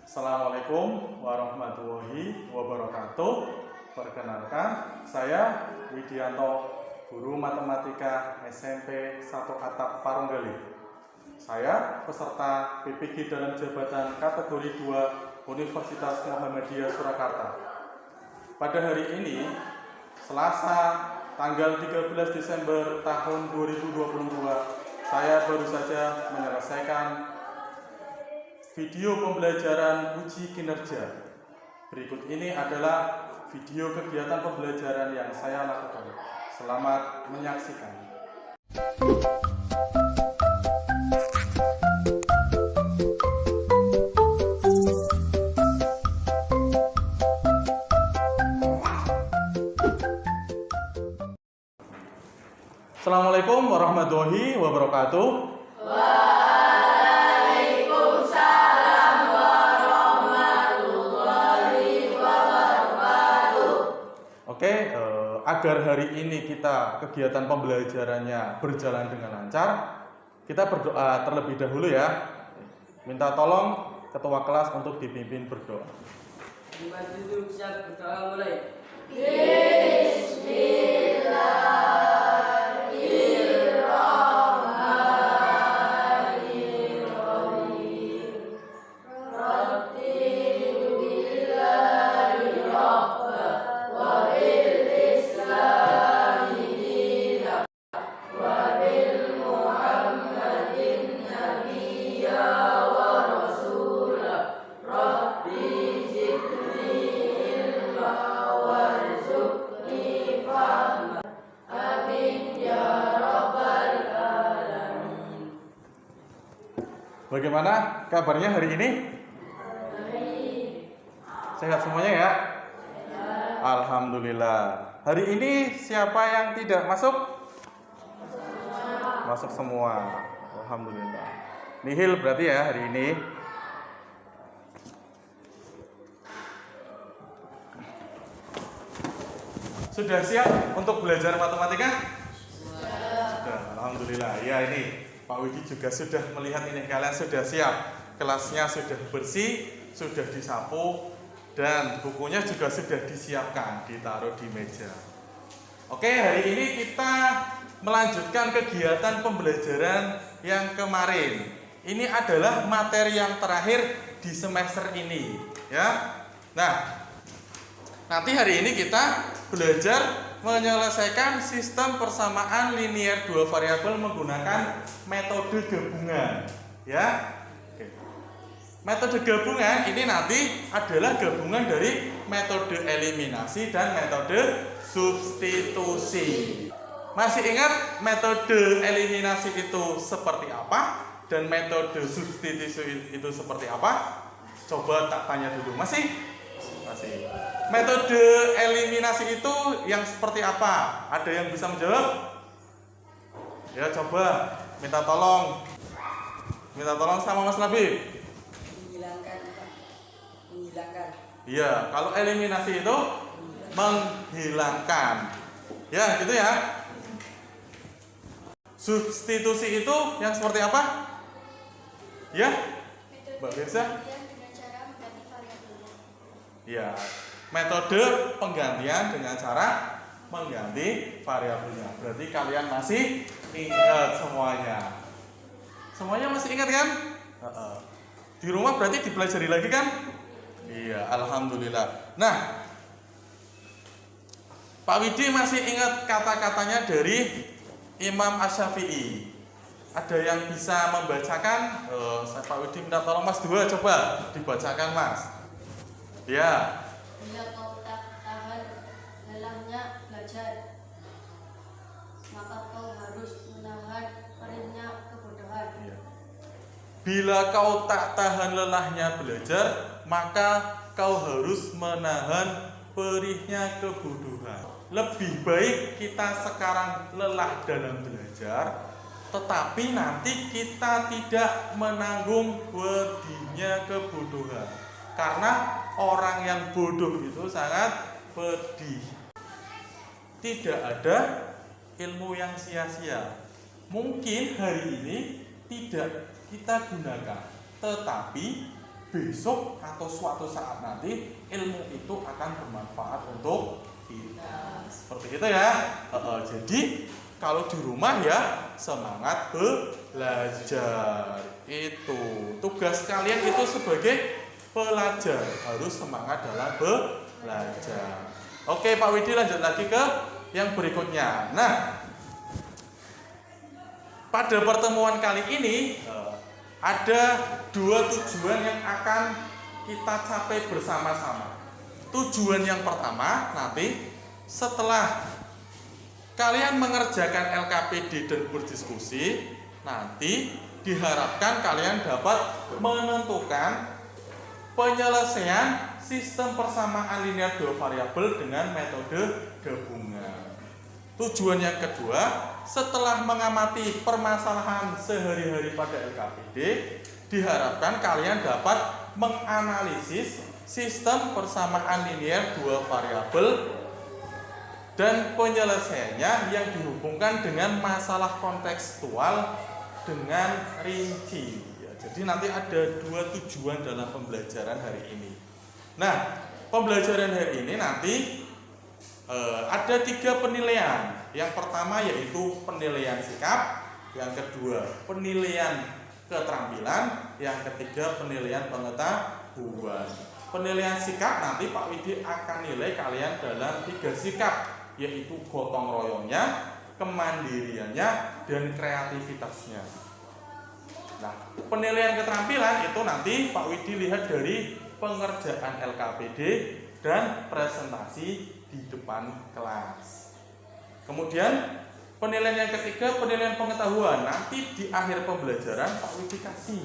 Assalamualaikum warahmatullahi wabarakatuh. Perkenalkan, saya Widianto, guru matematika SMP 1 Atap Parunggali. Saya peserta PPG dalam jabatan kategori 2 Universitas Muhammadiyah Surakarta. Pada hari ini, Selasa tanggal 13 Desember tahun 2022, saya baru saja menyelesaikan video pembelajaran uji kinerja. Berikut ini adalah video kegiatan pembelajaran yang saya lakukan. Selamat menyaksikan. Assalamualaikum warahmatullahi wabarakatuh. Oke, agar hari ini kita kegiatan pembelajarannya berjalan dengan lancar, kita berdoa terlebih dahulu ya. Minta tolong ketua kelas untuk dipimpin berdoa. Duduk, siap, berdoa mulai. Bagaimana kabarnya hari ini? Sehat semuanya ya? Alhamdulillah. Hari ini siapa yang tidak masuk? Masuk semua. Alhamdulillah. Nihil berarti ya hari ini. Sudah siap untuk belajar matematika? Sudah. Alhamdulillah. Ya ini Pak Widi juga sudah melihat ini, kalian sudah siap, kelasnya sudah bersih, sudah disapu, dan bukunya juga sudah disiapkan, ditaruh di meja. Oke, hari ini kita melanjutkan kegiatan pembelajaran yang kemarin. Ini adalah materi yang terakhir di semester ini, ya. Nah, nanti hari ini kita belajar menyelesaikan sistem persamaan linier dua variabel menggunakan metode gabungan, ya. Oke. Metode gabungan ini nanti adalah gabungan dari metode eliminasi dan metode substitusi. Masih ingat metode eliminasi itu seperti apa dan metode substitusi itu seperti apa? Coba tak tanya dulu. Masih? Metode eliminasi itu yang seperti apa? Ada yang bisa menjawab? Ya, coba minta tolong sama Mas Nabi. Menghilangkan. Iya, kalau eliminasi itu menghilangkan. Ya, gitu ya. Substitusi itu yang seperti apa? Ya, Mbak Firsa? Ya, metode penggantian dengan cara mengganti variabelnya. Berarti kalian masih ingat semuanya. Semuanya masih ingat kan? Di rumah berarti dipelajari lagi kan? Iya, alhamdulillah. Nah, Pak Widi masih ingat kata-katanya dari Imam Asy-Syafi'i. Ada yang bisa membacakan? Pak Widi minta tolong Mas Dua, coba dibacakan Mas. Ya. Bila kau tak tahan lelahnya belajar, maka kau harus menahan perihnya kebodohan. Ya. Bila kau tak tahan lelahnya belajar, maka kau harus menahan perihnya kebodohan. Lebih baik kita sekarang lelah dalam belajar, tetapi nanti kita tidak menanggung pedihnya kebodohan. Karena orang yang bodoh itu sangat pedih. Tidak ada ilmu yang sia-sia. Mungkin hari ini tidak kita gunakan, tetapi besok atau suatu saat nanti ilmu itu akan bermanfaat untuk kita. Seperti itu ya. Jadi kalau di rumah ya semangat belajar. Itu tugas kalian itu sebagai pelajar, harus semangat dalam belajar. Oke Pak Widi, lanjut lagi ke yang berikutnya. Nah, pada pertemuan kali ini ada dua tujuan yang akan kita capai bersama-sama. Tujuan yang pertama, nanti setelah kalian mengerjakan LKPD dan berdiskusi, nanti diharapkan kalian dapat menentukan penyelesaian sistem persamaan linear dua variabel dengan metode gabungan. Tujuan yang kedua, setelah mengamati permasalahan sehari-hari pada LKPD, diharapkan kalian dapat menganalisis sistem persamaan linear dua variabel dan penyelesaiannya yang dihubungkan dengan masalah kontekstual dengan rinci. Ya, jadi nanti ada dua tujuan dalam pembelajaran hari ini. Nah, pembelajaran hari ini nanti ada 3 penilaian. Yang pertama yaitu penilaian sikap, yang kedua penilaian keterampilan, yang ketiga penilaian pengetahuan. Penilaian sikap nanti Pak Widi akan nilai kalian dalam 3 sikap, yaitu gotong royongnya, kemandiriannya, dan kreativitasnya. Nah, penilaian keterampilan itu nanti Pak Widi lihat dari pengerjaan LKPD dan presentasi di depan kelas. Kemudian penilaian yang ketiga, penilaian pengetahuan. Nanti di akhir pembelajaran Pak Widi kasih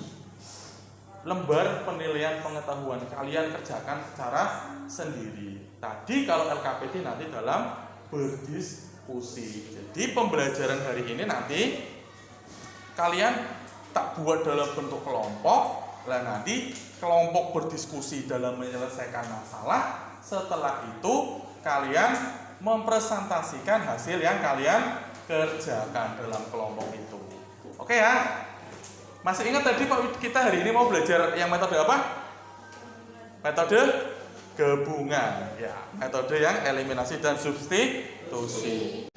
lembar penilaian pengetahuan, kalian kerjakan secara sendiri. Tadi kalau LKPD nanti dalam berdiskusi. Jadi pembelajaran hari ini nanti kalian tak buat dalam bentuk kelompok. Lah nanti kelompok berdiskusi dalam menyelesaikan masalah. Setelah itu kalian mempresentasikan hasil yang kalian kerjakan dalam kelompok itu. Oke ya? Masih ingat tadi Pak, kita hari ini mau belajar yang metode apa? Metode gabungan. Ya, metode yang eliminasi dan substitusi.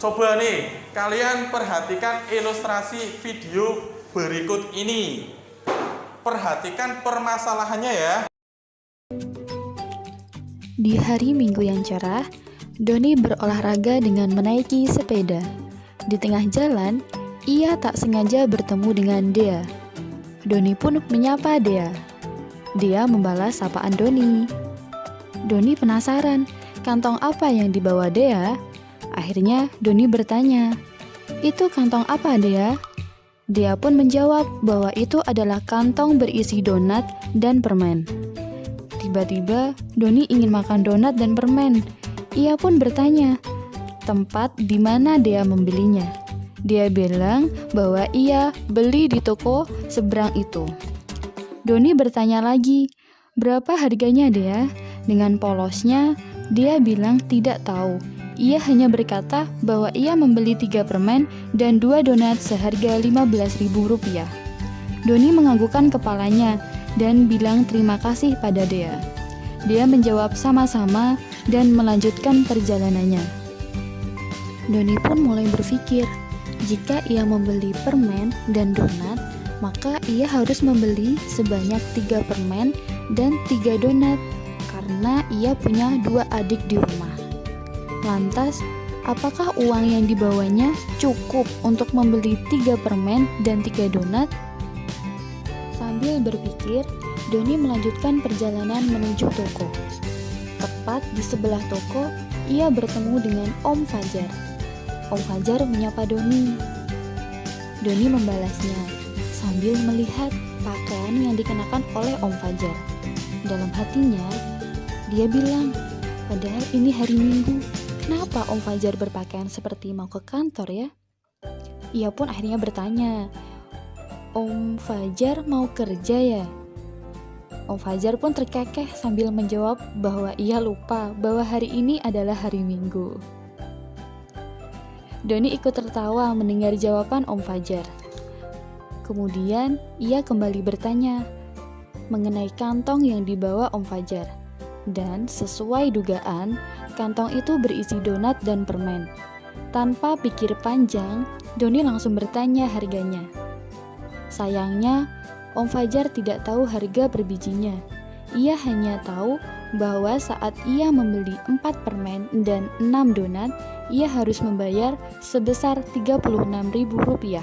Coba nih, kalian perhatikan ilustrasi video berikut ini. Perhatikan permasalahannya ya. Di hari Minggu yang cerah, Doni berolahraga dengan menaiki sepeda. Di tengah jalan, ia tak sengaja bertemu dengan Dea. Doni pun menyapa Dea. Dea membalas sapaan Doni. Doni penasaran, kantong apa yang dibawa Dea? Akhirnya Doni bertanya, "Itu kantong apa, Dea?" Dea pun menjawab bahwa itu adalah kantong berisi donat dan permen. Tiba-tiba Doni ingin makan donat dan permen. Ia pun bertanya, tempat di mana Dea membelinya. Dia bilang bahwa ia beli di toko seberang itu. Doni bertanya lagi, "Berapa harganya, Dea?" Dengan polosnya, dia bilang tidak tahu. Ia hanya berkata bahwa ia membeli 3 permen dan 2 donat seharga Rp15.000. Doni menganggukkan kepalanya dan bilang terima kasih pada Dea. Dia menjawab sama-sama dan melanjutkan perjalanannya. Doni pun mulai berpikir, jika ia membeli permen dan donat, maka ia harus membeli sebanyak 3 permen dan 3 donat karena ia punya 2 adik di rumah. Lantas, apakah uang yang dibawanya cukup untuk membeli 3 permen dan 3 donat? Sambil berpikir, Doni melanjutkan perjalanan menuju toko. Tepat di sebelah toko, ia bertemu dengan Om Fajar. Om Fajar menyapa Doni. Doni membalasnya sambil melihat pakaian yang dikenakan oleh Om Fajar. Dalam hatinya, dia bilang, padahal ini hari Minggu. Kenapa Om Fajar berpakaian seperti mau ke kantor ya? Ia pun akhirnya bertanya, Om Fajar mau kerja ya? Om Fajar pun terkekeh sambil menjawab bahwa ia lupa bahwa hari ini adalah hari Minggu. Doni ikut tertawa mendengar jawaban Om Fajar. Kemudian ia kembali bertanya mengenai kantong yang dibawa Om Fajar. Dan sesuai dugaan, kantong itu berisi donat dan permen. Tanpa pikir panjang, Doni langsung bertanya harganya. Sayangnya, Om Fajar tidak tahu harga per bijinya. Ia hanya tahu bahwa saat ia membeli 4 permen dan 6 donat, ia harus membayar sebesar Rp36.000.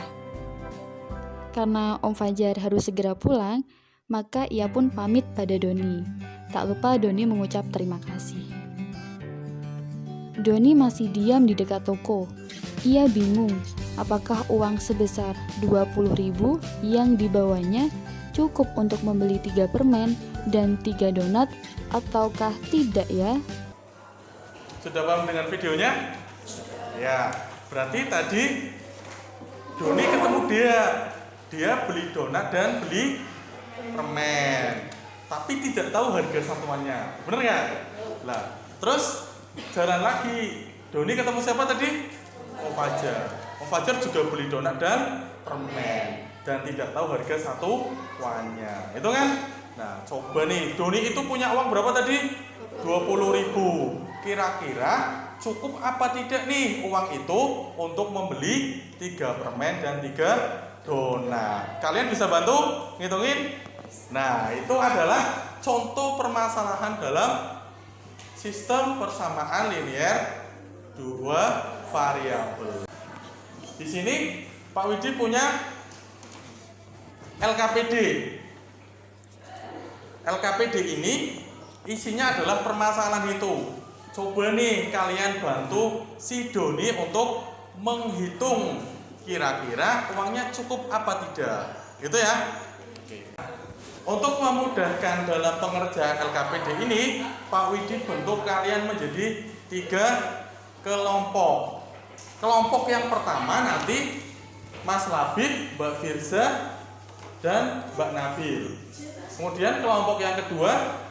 Karena Om Fajar harus segera pulang, maka ia pun pamit pada Doni. Tak lupa Doni mengucap terima kasih. Doni masih diam di dekat toko. Ia bingung, apakah uang sebesar 20.000 yang dibawanya cukup untuk membeli 3 permen dan 3 donat ataukah tidak ya? Sudah paham dengan videonya? Ya, berarti tadi Doni ketemu dia beli donat dan beli permen, tapi tidak tahu harga satuannya, bener nggak? Lah, terus jalan lagi, Doni ketemu siapa tadi? Om Fajar. Om Fajar juga beli donat dan permen dan tidak tahu harga satuannya, itu kan? Nah, coba nih, Doni itu punya uang berapa tadi? 20.000. Kira-kira cukup apa tidak nih uang itu untuk membeli 3 permen dan 3 donat? Kalian bisa bantu ngitungin? Nah, itu adalah contoh permasalahan dalam sistem persamaan linear 2 variabel. Di sini Pak Widi punya LKPD. LKPD ini isinya adalah permasalahan itu. Coba nih kalian bantu si Doni untuk menghitung kira-kira uangnya cukup apa tidak. Gitu ya. Oke. Untuk memudahkan dalam pengerjaan LKPD ini, Pak Widi bentuk kalian menjadi 3 kelompok. Kelompok yang pertama nanti Mas Labib, Mbak Firza, dan Mbak Nabil. Kemudian kelompok yang kedua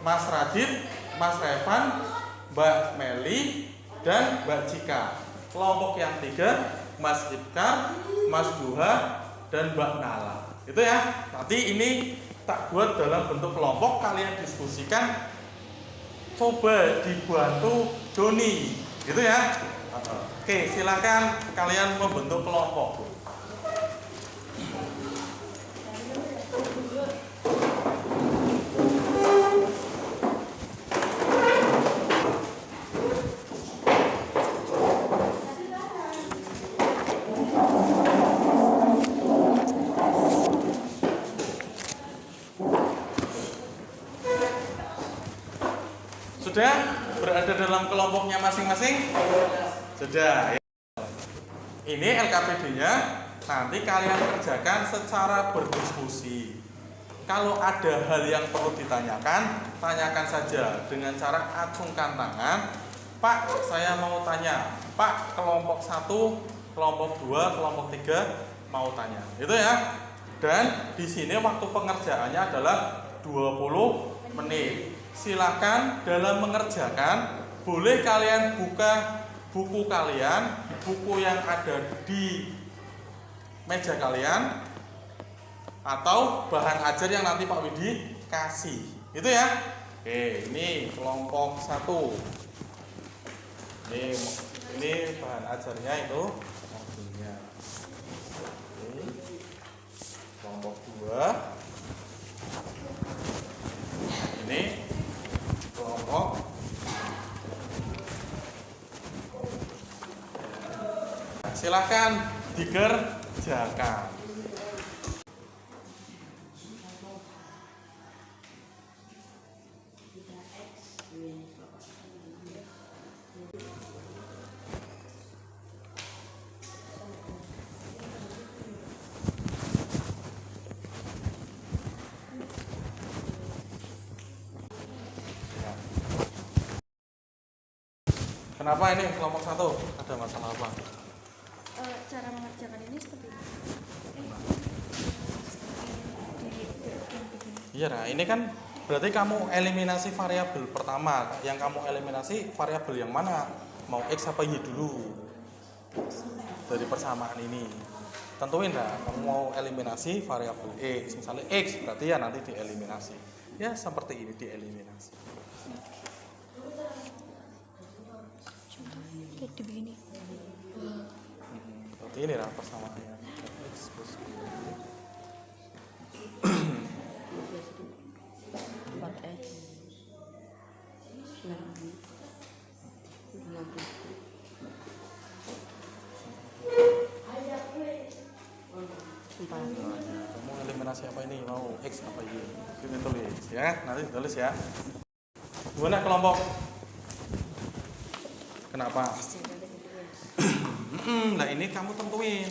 Mas Radit, Mas Revan, Mbak Meli, dan Mbak Cika. Kelompok yang tiga Mas Ibkar, Mas Duha, dan Mbak Nala. Itu ya. Nanti ini tak buat dalam bentuk kelompok, kalian diskusikan. Coba dibantu Doni, gitu ya. Oke, silakan kalian membentuk kelompok. Sudah berada dalam kelompoknya masing-masing? Sudah ya. Ini LKPD-nya nanti kalian kerjakan secara berdiskusi. Kalau ada hal yang perlu ditanyakan, tanyakan saja dengan cara acungkan tangan. Pak, saya mau tanya. Pak, kelompok 1, kelompok 2, kelompok 3 mau tanya. Itu ya. Dan di sini waktu pengerjaannya adalah 20 menit. Silakan dalam mengerjakan, boleh kalian buka buku kalian, buku yang ada di meja kalian, atau bahan ajar yang nanti Pak Widi kasih. Itu ya. Oke, ini kelompok 1. Ini bahan ajarnya itu mobilnya. Ini kelompok 2. Ini kelompok silakan dikerjakan. Kenapa ini kelompok 1? Ada masalah apa? Cara mengerjakan ini seperti ini. Iya, nah ini kan berarti kamu eliminasi variabel pertama. Yang kamu eliminasi variabel yang mana? Mau X apa Y dulu? Dari persamaan ini. Tentuin dah, kamu mau eliminasi variabel X. Misalnya X, berarti ya nanti dieliminasi. Ya seperti ini dieliminasi. Kayak begini. Berarti ini lah persamaannya. X plus Y. 4X 4. Kamu eliminasi apa ini? Mau X apa Y? Kita tulis ya, nanti tulis ya. Gimana kelompok? Kenapa? Nah ini kamu tentuin.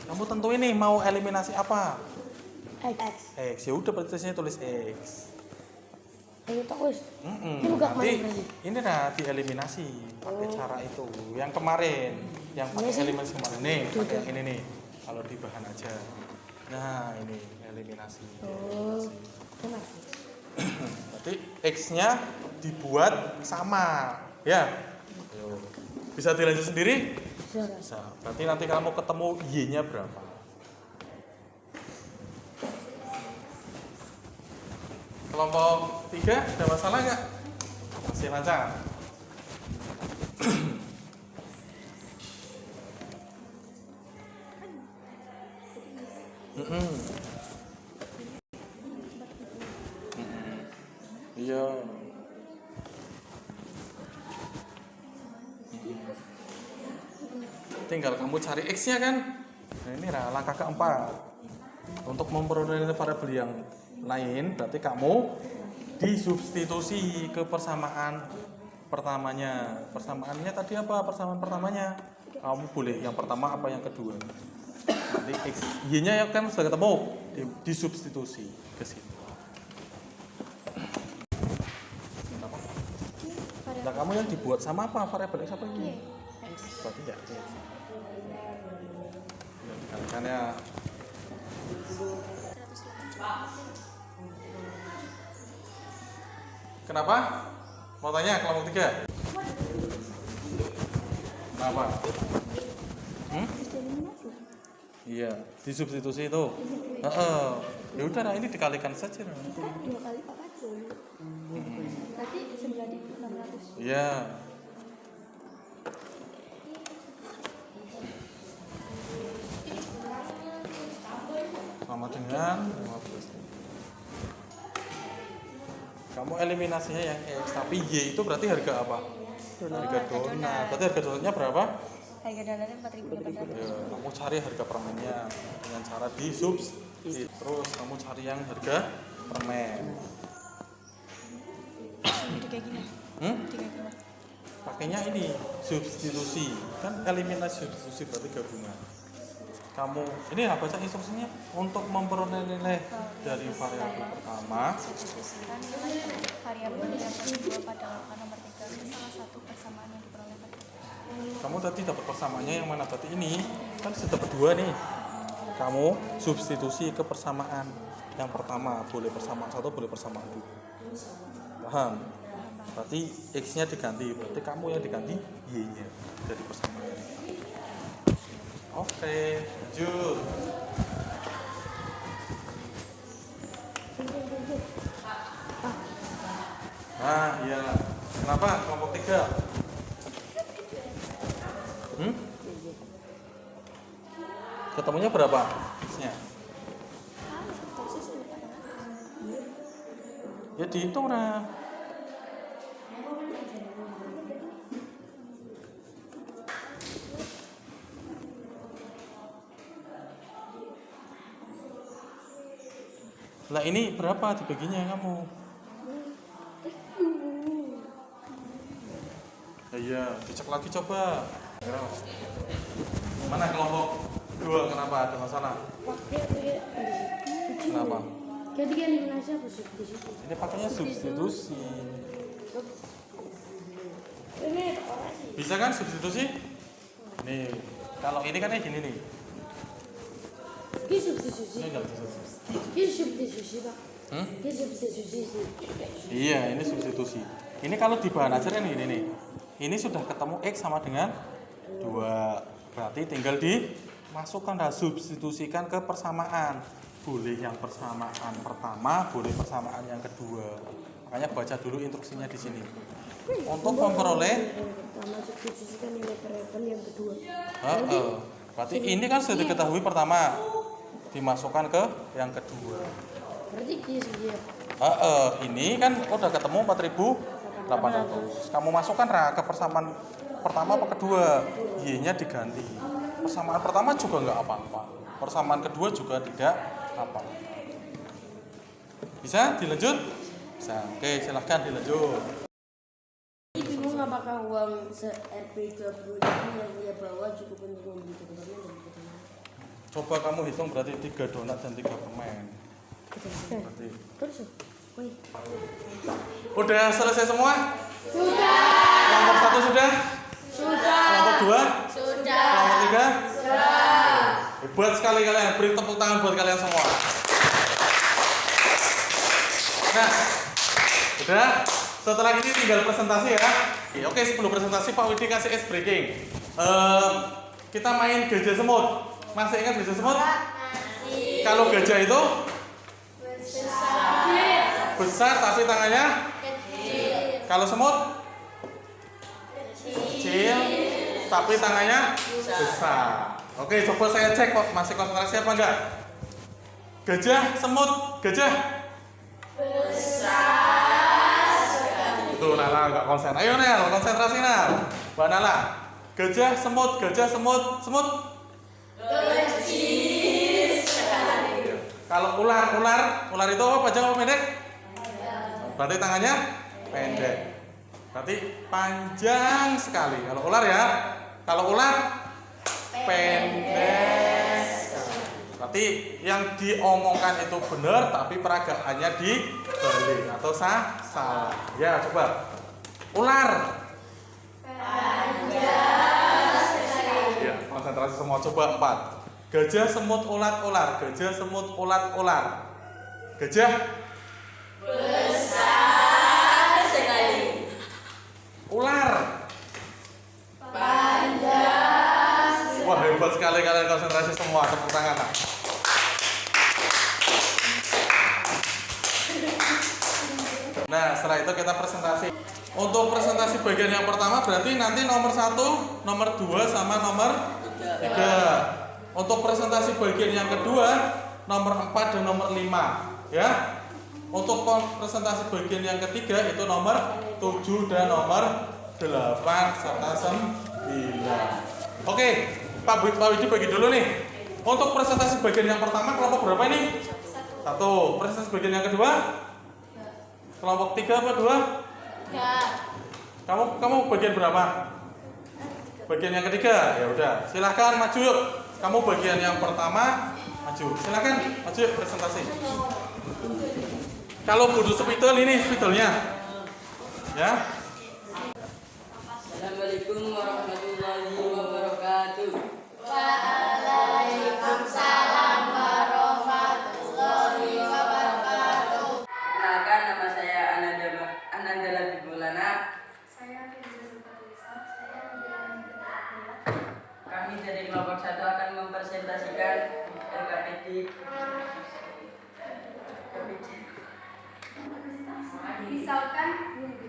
Kamu tentuin nih mau eliminasi apa? X. X. Ya udah berarti sini tulis X. Ayo terus. Nanti ini dah dieliminasi pakai cara itu. Yang kemarin, yang pakai eliminasi kemarin nih, pakai yang ini nih. Kalau di bahan aja. Nah ini eliminasi. Berarti X-nya dibuat sama, ya. Ayo. Bisa dilanjut sendiri? Bisa. Berarti nanti kamu ketemu Y-nya berapa? Kelompok 3 ada masalah nggak? Masih lancar. Iya. Tinggal kamu cari X-nya kan? Nah ini langkah keempat. Untuk memperoleh variabel yang lain, berarti kamu disubstitusi ke persamaan pertamanya. Persamaannya tadi apa? Persamaan pertamanya. Kamu boleh yang pertama apa yang kedua. Nanti X, Y-nya ya kan sudah ketemu, disubstitusi ke sini. Nah kamu yang dibuat sama apa? Variabel X apa Y? X. Berarti ya X. Kan ya. Kenapa? Mau tanya kelompok 3? Kenapa? Iya, disubstitusi itu. Ya udah, nah ini dikalikan saja. 2 kali 40. Berarti 9.600. Iya. Sama dengan 15. Kamu eliminasinya yang X, tapi Y itu berarti harga apa? Harga donat. Berarti harga donatnya berapa? Harga donatnya 4.800. Ya, kamu cari harga permennya dengan cara disubstitusi. Terus kamu cari yang harga permen. Kayak gini. Kayak gini. Pakainya ini substitusi. Kan eliminasi substitusi berarti gabungan. Kamu ini apa baca instruksinya untuk memperoleh nilai dari variabel pertama. Substitusikan variabel yang kedua pada angka nomor 3 ke salah satu persamaan yang diperoleh. Kamu tadi dapat persamaannya yang mana? Tadi ini kan sudah dapat 2 nih. Kamu substitusi ke persamaan yang pertama, boleh persamaan 1, boleh persamaan 2. Paham? Berarti X-nya diganti, berarti kamu yang diganti Y-nya dari persamaan. Oke, lanjut. Nah, iya. Kenapa kelompok 3? Ketemunya berapa? X-nya? Ya dihitung lah. Lah ini berapa dibaginya kamu? Iya, dicek lagi coba. Mana kelompok 2? Kenapa ada masalah? Kenapa? Jadi eliminasi apa substitusi? Ini pakainya substitusi. Bisa kan substitusi? Nih, kalau ini kan kayak gini nih. Ini substitusi. Ini enggak bisa substitusi. Ini substitusi, Pak. Dia substitusi. Iya, ini substitusi. Ini kalau di bahan ajar kan ini nih. Ini sudah ketemu X sama dengan 2. Berarti tinggal dimasukkan dan substitusikan ke persamaan. Boleh yang persamaan pertama, boleh persamaan yang kedua. Makanya baca dulu instruksinya di sini. Untuk memperoleh Pertama substitusikan nilai variabel yang kedua. berarti ini kan sudah diketahui pertama, dimasukkan ke yang kedua. Berarti dia. Ini kan udah ketemu 4.800. Kamu masukkan ke persamaan pertama apa kedua? Y-nya diganti. Persamaan pertama juga nggak apa-apa. Persamaan kedua juga tidak apa-apa. Bisa dilanjut? Bisa. Oke, silahkan dilanjut. Bingung apakah uang se-Rp20 yang dia bawa cukup untuk membeli dokumen dan bagaimana? Coba kamu hitung berarti 3 donat dan 3 permen. Berarti. Terus, woi. Udah selesai semua? Sudah. Kelompok 1 sudah? Sudah. Kelompok 2? Sudah. Kelompok 3? Sudah. Hebat sekali kalian. Beri tepuk tangan buat kalian semua. Nah, sudah. Setelah ini tinggal presentasi ya. Oke, sebelum presentasi Pak Widi kasih ice breaking. Kita main gajah semut. Masih ingat gajah semut? Masih. Kalau gajah itu besar tapi tangannya kecil. Kalau semut kecil tapi tangannya besar. Oke, coba saya cek kok masih konsentrasi apa enggak? Gajah, semut, gajah besar. Tuh Nala enggak konsen. Ayo Nel, konsentrasi Nel. Mbak Nala. Gajah, semut, semut. Kecil sekali. Kalau ular itu apa panjang apa pendek? Berarti tangannya pendek. Berarti panjang sekali. Kalau ular ya. Kalau ular pendek sekali. Berarti yang diomongkan itu benar tapi peragaannya dibalik atau salah. Ya, coba. Ular panjang sekali. Ya, konsentrasi semua. Coba 4. Gajah, semut, ular. Gajah, semut, ular. Gajah besar sekali. Ular panjang sekali. Wah, hebat sekali kalian konsentrasi semua. Tepuk tangan. Nah, setelah itu kita presentasi. Untuk presentasi bagian yang pertama berarti nanti nomor 1, nomor 2 sama nomor 3. Untuk presentasi bagian yang kedua, nomor 4 dan nomor 5, ya. Untuk presentasi bagian yang ketiga itu nomor 7 dan nomor 8 serta 9. Oke, Pak Widi bagi dulu nih. Untuk presentasi bagian yang pertama kelompok berapa ini? 1. Presentasi bagian yang kedua? Kelompok 3 apa 2? Kamu bagian berapa? Bagian yang ketiga. Ya udah, silahkan maju yuk. Kamu bagian yang pertama, maju. Silakan, maju yuk presentasi. Kalau butuh spidol ini spidolnya. Ya. Assalamualaikum warahmatullahi wabarakatuh. Waalaikumsalam warahmatullahi wabarakatuh. Kenalkan, nama saya Ananda Labibulana. Saya Firza Sultanisa. Saya Nabila Nabila. Kami dari kelompok 1 akan mempresentasikan LKPD. Misalkan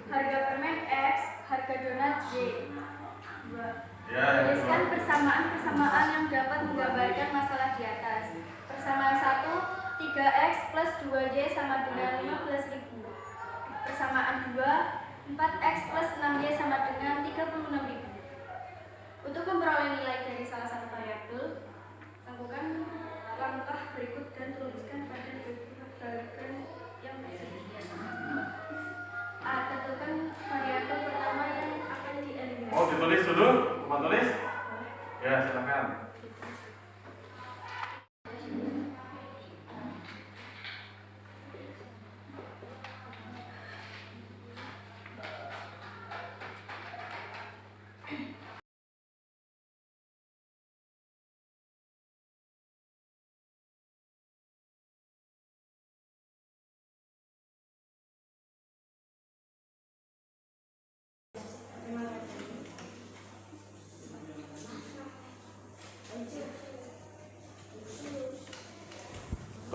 harga permen X, harga donat Y. 2. Tuliskan persamaan-persamaan yang dapat menggambarkan masalah di atas. Persamaan 1, 3X plus 2Y sama dengan 15.000. Persamaan 2, 4X plus 6Y sama dengan 36.000. Untuk memperoleh nilai dari salah satu variabel, lakukan langkah berikut dan tuliskan pada bagian yang tersedia. A. Tentukan variabel pertama yang akan dieliminasi. Mau ditulis dulu? Mau tulis? Ya, silakan.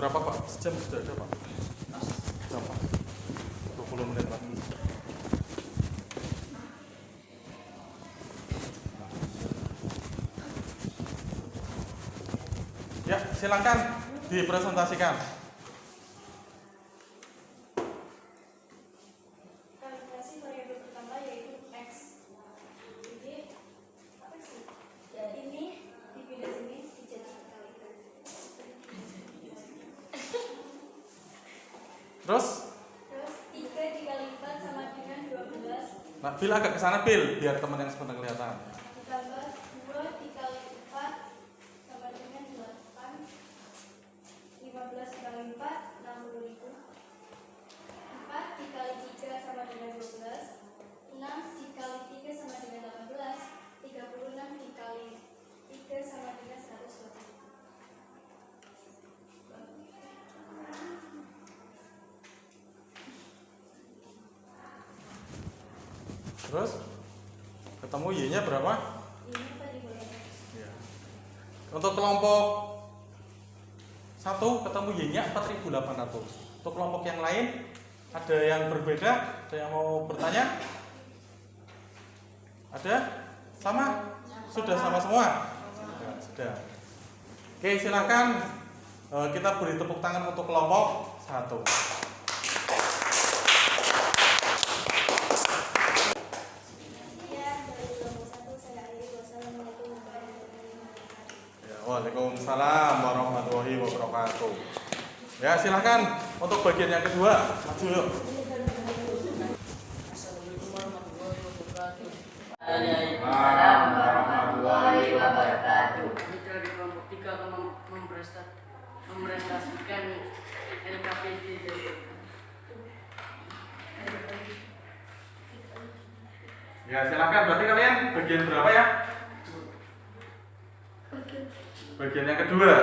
berapa Pak? Sejam sudah ada Pak? Jam Pak? 20 menit lagi. Ya, silakan dipresentasikan. Kalkulasi variabel pertama yaitu X. Jadi, apa sih? Ya, ini dipindah sini, dijadikan dikalikan. Terus, 3 dikali 4 sama dengan 12. nah, Bil agak ke sana Bil, biar teman yang sebentar kelihatan. Ditambah 2 dikali 4 sama dengan 8. 15 dikali 4, 60.000. 4 dikali 3 sama dengan 12. 6 dikali 3 sama dengan 18. 36 dikali 3 sama dengan 120. Terus, ketemu Y-nya berapa? Ini tadi boleh. Ya. Untuk kelompok 1 ketemu Y-nya 4.800. Untuk kelompok yang lain ada yang berbeda? Ada yang mau bertanya? Ada? Sama? Sudah sama semua? Sudah. Oke, silakan kita beri tepuk tangan untuk kelompok 1. Ya, dari kelompok 1 saya akhiri. Wassalamualaikum warahmatullahi wabarakatuh. Ya, waalaikumsalam warahmatullahi wabarakatuh. Ya, silakan untuk bagian yang kedua. Maju yuk. Waalaikumsalam warahmatullahi wabarakatuh. Kita di kelompok 3 akan mempresentasikan LKPD dari Ya, silakan. Berarti kalian bagian berapa ya? Bagian yang kedua.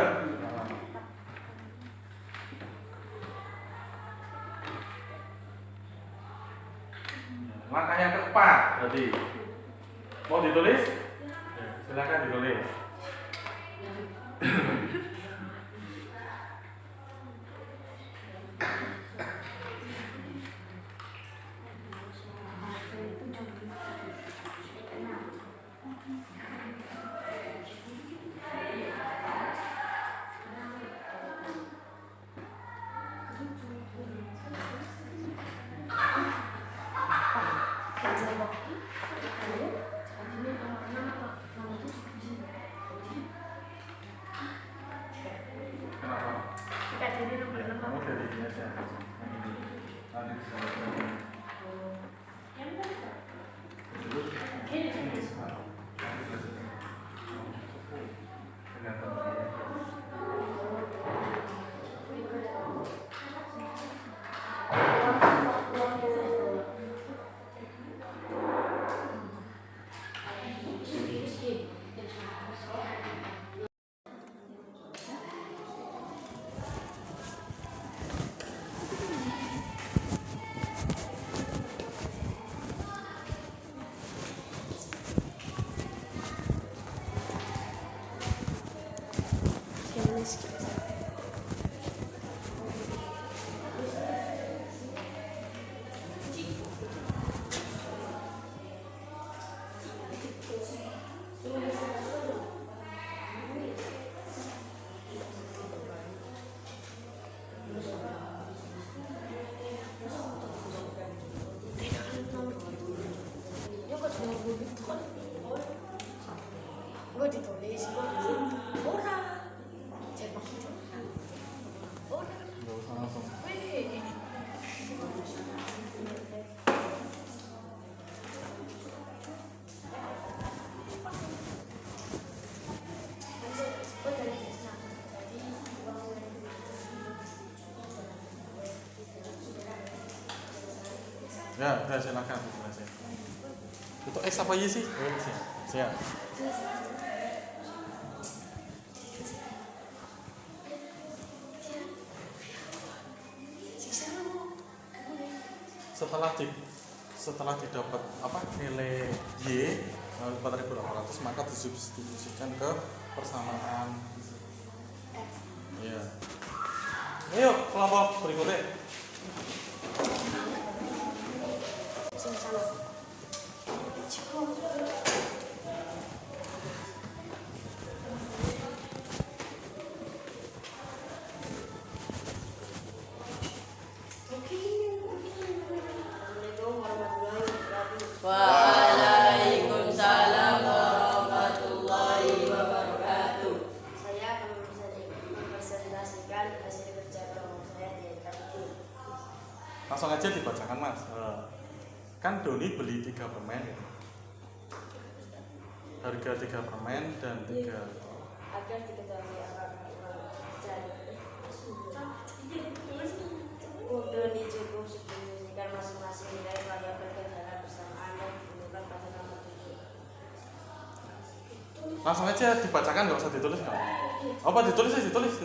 Langkah yang keempat berarti. Mau ditulis? Ya, silakan ditulis. Kenapa? Ya, kamu dari ini aja. Nanti bisa Gue ditulis, orang cepak orang. nggak usah langsung. Wih. Ya, udah silakan dijelasin. Itu X apa Y sih? Oh, X ya. Siap. Setelah didapat apa nilai Y 4.800 maka disubstitusikan ke persamaan. Ya. Ayo kelompok berikutnya. Assalamualaikum warahmatullahi wabarakatuh. Waalaikumsalam warahmatullahi wabarakatuh. Saya akan mempresentasikan hasil kerja kelompok saya di NKRI. Langsung aja dibacakan Mas. Kan Doni beli 3 permen gitu. Harga 3 permen dan 3 Agar diketahui apakah uang cari Doni cukup menunjukkan masing-masing nilai variabel kendala bersamaan yang ditentukan pada nomor 7. Langsung aja dibacakan, nggak usah ditulis nggak? Apa ditulis aja, ditulis.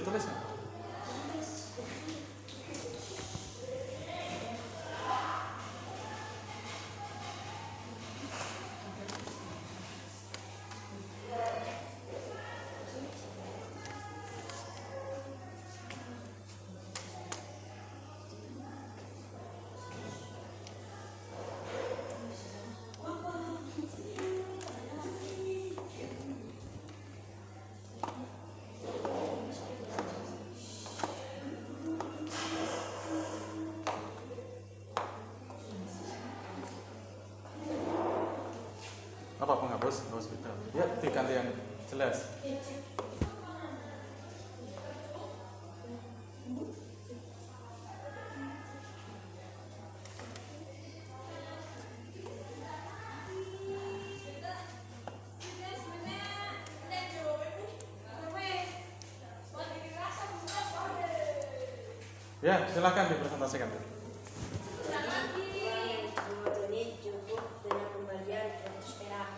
Apa penghapus? Nggak usah gitu. Ya, diganti yang jelas. Ya, silakan dipresentasikan. Uang yang diterima Doni cukup dengan kembalian 200 perak.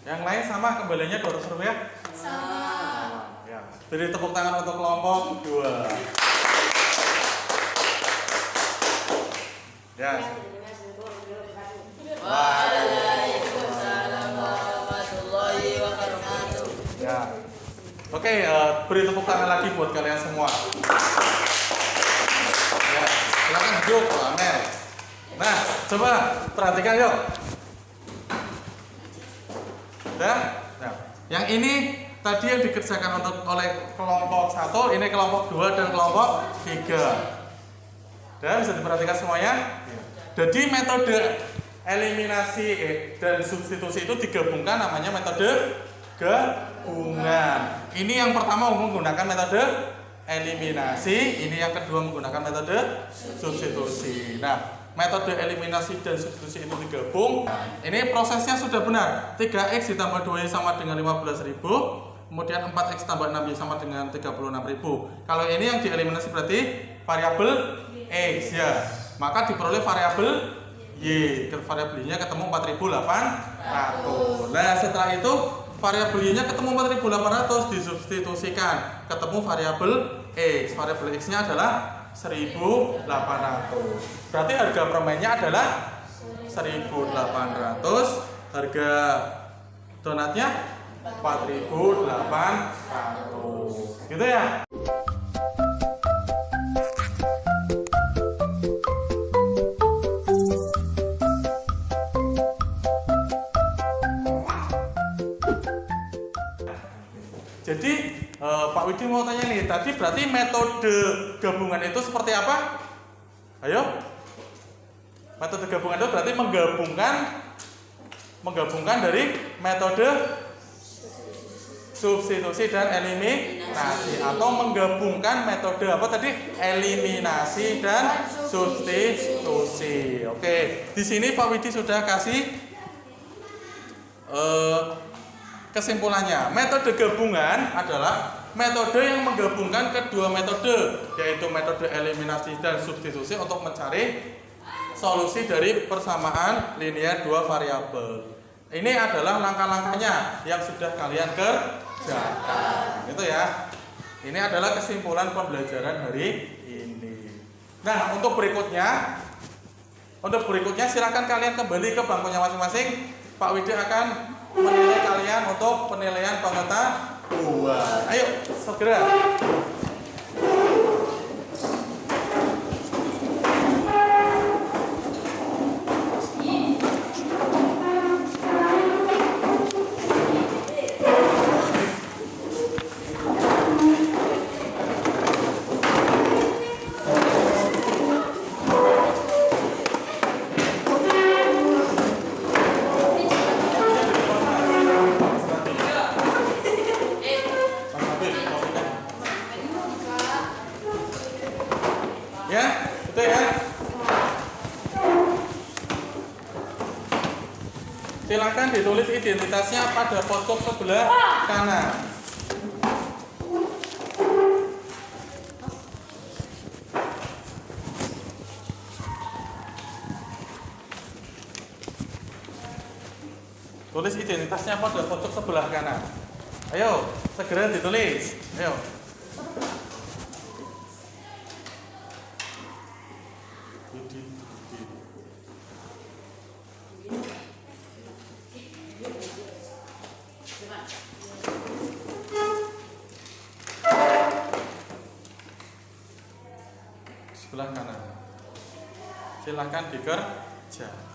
Yang lain sama kembaliannya 200 rupiah? Sama. Ya. Beri tepuk tangan untuk kelompok 2. Ya. Waalaikumsalam warahmatullahi wabarakatuh. Ya. Oke, beri tepuk tangan lagi buat kalian semua. Ya, silakan duduk, Pak Amel. Nah, coba perhatikan yuk. Nah, yang ini tadi yang dikerjakan oleh kelompok 1, ini kelompok 2 dan kelompok 3. Dan bisa diperhatikan semuanya. Jadi metode eliminasi dan substitusi itu digabungkan, namanya metode gabungan. Ini yang pertama menggunakan metode eliminasi, ini yang kedua menggunakan metode substitusi. Nah, metode eliminasi dan substitusi itu digabung. Ini prosesnya sudah benar. 3x ditambah 2y sama dengan 15.000. Kemudian 4x tambah 6y sama dengan 36.000. Kalau ini yang dieliminasi berarti variabel x ya. Maka diperoleh variabel y. Variabel y-nya ketemu 4.800. Nah, setelah itu variabel y-nya ketemu 4.800, disubstitusikan, ketemu variabel x. Variabel x-nya adalah 1.800. Berarti harga permennya adalah 1.800, harga donatnya 4.800. Gitu ya? Jadi Pak Widi mau tanya nih, tadi berarti metode gabungan itu seperti apa? Ayo. Metode gabungan itu berarti menggabungkan dari metode substitusi dan eliminasi, atau menggabungkan metode apa tadi? Eliminasi dan substitusi. Oke, di sini Pak Widi sudah kasih kesimpulannya. Metode gabungan adalah metode yang menggabungkan kedua metode, yaitu metode eliminasi dan substitusi untuk mencari solusi dari persamaan linear dua variabel. Ini adalah langkah-langkahnya yang sudah kalian kerjakan. Gitu ya. Ini adalah kesimpulan pembelajaran hari ini. Nah, untuk berikutnya silakan kalian kembali ke bangkunya masing-masing. Pak Widi akan menilai kalian untuk penilaian pengetahuan. Ayo, segera. Silakan ditulis identitasnya pada pojok sebelah kanan. Tulis identitasnya pada pojok sebelah kanan. Ayo, segera ditulis. Ayo. Sebelah kanan. Silakan dikerjakan.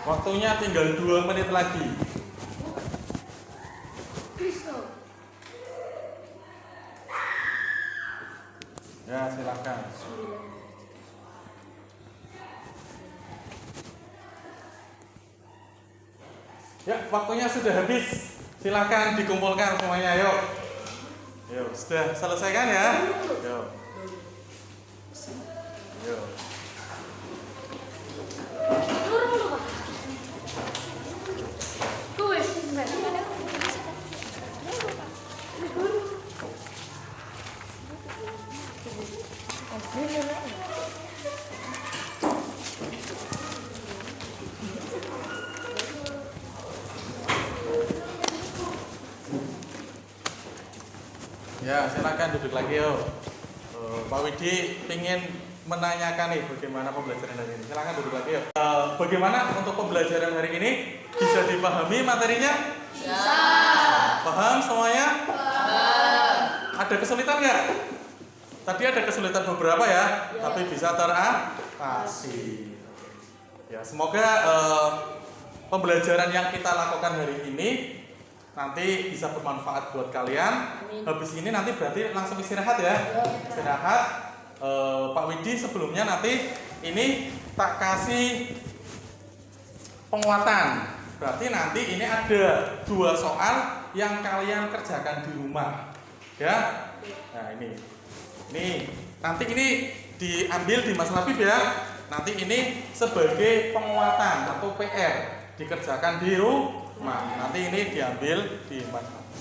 Waktunya tinggal 2 menit lagi. Ya, silakan. Ya, waktunya sudah habis. Silakan dikumpulkan semuanya, yuk. Yuk, sudah selesaikan ya? Yuk. Yuk. Ya, silakan duduk lagi yuk. Pak Widi ingin menanyakan nih bagaimana pembelajaran hari ini. Silakan duduk lagi yuk. Bagaimana untuk pembelajaran hari ini? Bisa dipahami materinya? Bisa. Paham semuanya? Paham. Ada kesulitan nggak? Tadi ada kesulitan beberapa ya, tapi bisa teratasi. Ya, semoga pembelajaran yang kita lakukan hari ini nanti bisa bermanfaat buat kalian. Habis ini nanti berarti langsung istirahat ya. Istirahat. Pak Widi sebelumnya nanti ini tak kasih penguatan. Berarti nanti ini ada 2 soal yang kalian kerjakan di rumah. Ya. Nah, ini. Nih, nanti ini diambil di Mas Labib ya. Nanti ini sebagai penguatan atau PR dikerjakan di rumah. Nanti ini diambil di Mas Labib.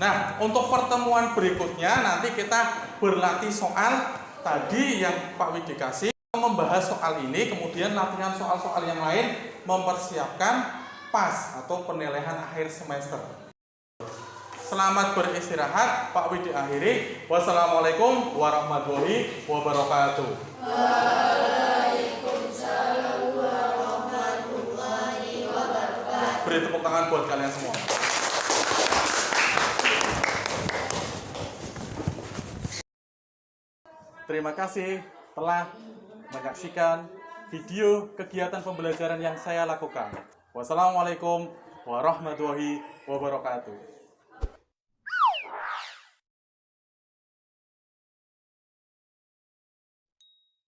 Nah, untuk pertemuan berikutnya nanti kita berlatih soal tadi yang Pak Widi kasih, membahas soal ini, kemudian latihan soal-soal yang lain, mempersiapkan PAS atau penilaian akhir semester. Selamat beristirahat, Pak Widi akhiri. Wassalamualaikum warahmatullahi wabarakatuh. Waalaikumsalam warahmatullahi wabarakatuh. Beri tepuk tangan buat kalian semua. Terima kasih telah menyaksikan video kegiatan pembelajaran yang saya lakukan. Wassalamualaikum warahmatullahi wabarakatuh.